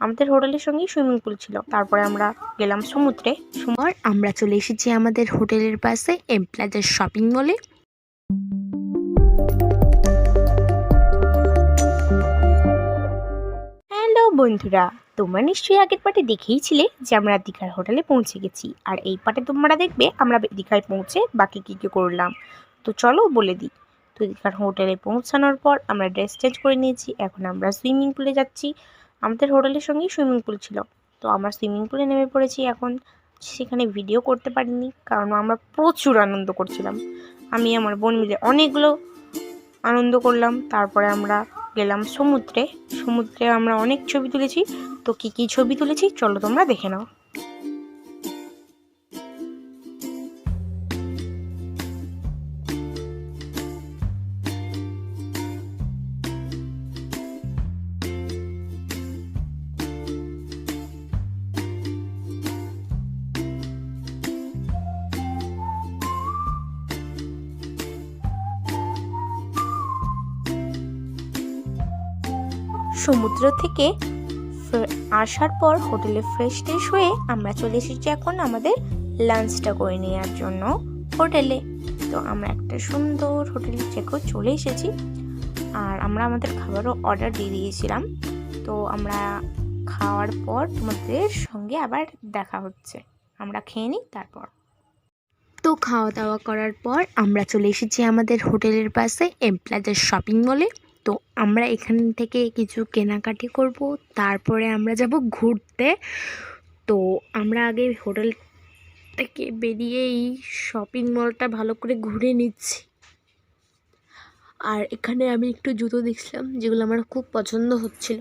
আমাদের হোটেলের সঙ্গেই সুইমিং পুল ছিল। তারপরে আমরা গেলাম সমুদ্রে। আমরা চলে এসেছি আমাদের হোটেলের পাশে এম প্লাজা শপিং মলে। হ্যালো বন্ধুরা, তোমরা নিশ্চয়ই আগের পার্টে দেখেইছিলে যে আমরা দীঘার হোটেলে পৌঁছে গেছি। আর এই পার্টে তোমরা দেখবে আমরা দীঘায় পৌঁছে বাকি কী কী করলাম। তো চলো বলে দিই। তো দীঘার হোটেলে পৌঁছানোর পর আমরা ড্রেস চেঞ্জ করে নিয়েছি। এখন আমরা সুইমিং পুলে যাচ্ছি। আমাদের হোটেলের সঙ্গেই সুইমিং পুল ছিল, তো আমরা সুইমিং পুলে নেমে পড়েছি। এখন সেখানে ভিডিও করতে পারিনি, কারণ আমরা প্রচুর আনন্দ করছিলাম। আমি আমার বোন মিলে অনেকগুলো আনন্দ করলাম। তারপরে আমরা গেলাম সমুদ্রে আমরা অনেক ছবি তুলেছি। তো কী কী ছবি তুলেছি চলো তোমরা দেখে নাও। সমুদ্র থেকে আসার পর হোটেলে ফ্রেশ ট্রেশ হয়ে আমরা চলে এসেছি এখন আমাদের লাঞ্চটা করে নেওয়ার জন্য হোটেলে। তো আমরা একটা সুন্দর হোটেলে চেকও চলে এসেছি, আর আমরা আমাদের খাবারও অর্ডার দিয়ে দিয়েছিলাম। তো আমরা খাওয়ার পর তোমাদের সঙ্গে আবার দেখা হচ্ছে। আমরা খেয়ে নিই তারপর। তো খাওয়া দাওয়া করার পর আমরা চলে এসেছি আমাদের হোটেলের পাশে এম প্লাজা শপিং মলে। তো আমরা এখান থেকে কিছু কেনাকাটি করব, তারপরে আমরা যাব ঘুরতে। তো আমরা আগে হোটেল থেকে বেরিয়ে এই শপিং মলটা ভালো করে ঘুরে নিচ্ছি। আর এখানে আমি একটু জুতো দেখছিলাম, যেগুলো আমার খুব পছন্দ হচ্ছিল,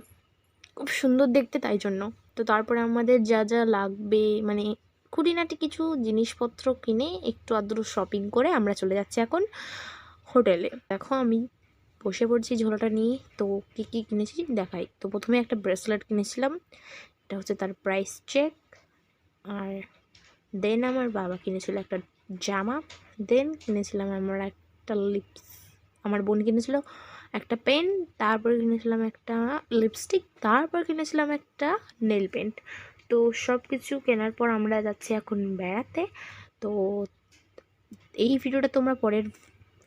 খুব সুন্দর দেখতে, তাই জন্য। তো তারপরে আমাদের যা যা লাগবে, মানে খুঁটিনাটি কিছু জিনিসপত্র কিনে একটু আধটু শপিং করে আমরা চলে যাচ্ছি এখন হোটেলে। দেখো আমি বসে পড়ছি ঝোলাটা নিয়ে। তো কী কী কিনেছি দেখাই। তো প্রথমে একটা ব্রেসলেট কিনেছিলাম, এটা হচ্ছে তার প্রাইস চেক। আর দেন আমার বাবা কিনেছিল একটা জামা। দেন কিনেছিলাম আমরা একটা লিপস, আমার বোন কিনেছিল একটা পেন। তারপর কিনেছিলাম একটা লিপস্টিক। তারপর কিনেছিলাম একটা নেল পেন্ট। তো সব কিছু কেনার পর আমরা যাচ্ছি এখন বেড়াতে। তো এই ভিডিওটা তোমরা পরের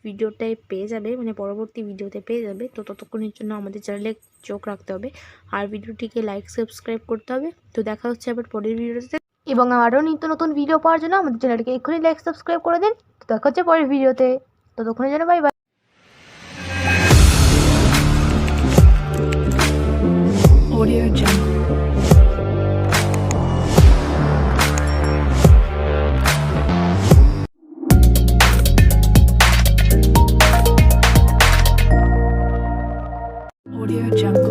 ভিডিওটায় পেয়ে যাবে, মানে পরবর্তী ভিডিওতে পেয়ে যাবে। তো ততক্ষণের জন্য আমাদের চ্যানেলে চোখ রাখতে হবে, আর ভিডিওটিকে লাইক সাবস্ক্রাইব করতে হবে। তো দেখা হচ্ছে আবার পরের ভিডিওতে, এবং আরও নিত্য নতুন ভিডিও পাওয়ার জন্য আমাদের চ্যানেলটিকে এক্ষুনি লাইক সাবস্ক্রাইব করে দিন। তো দেখা হচ্ছে পরের ভিডিওতে, ততক্ষণের জন্য bye bye. Audio Jungle. Audio Jungle.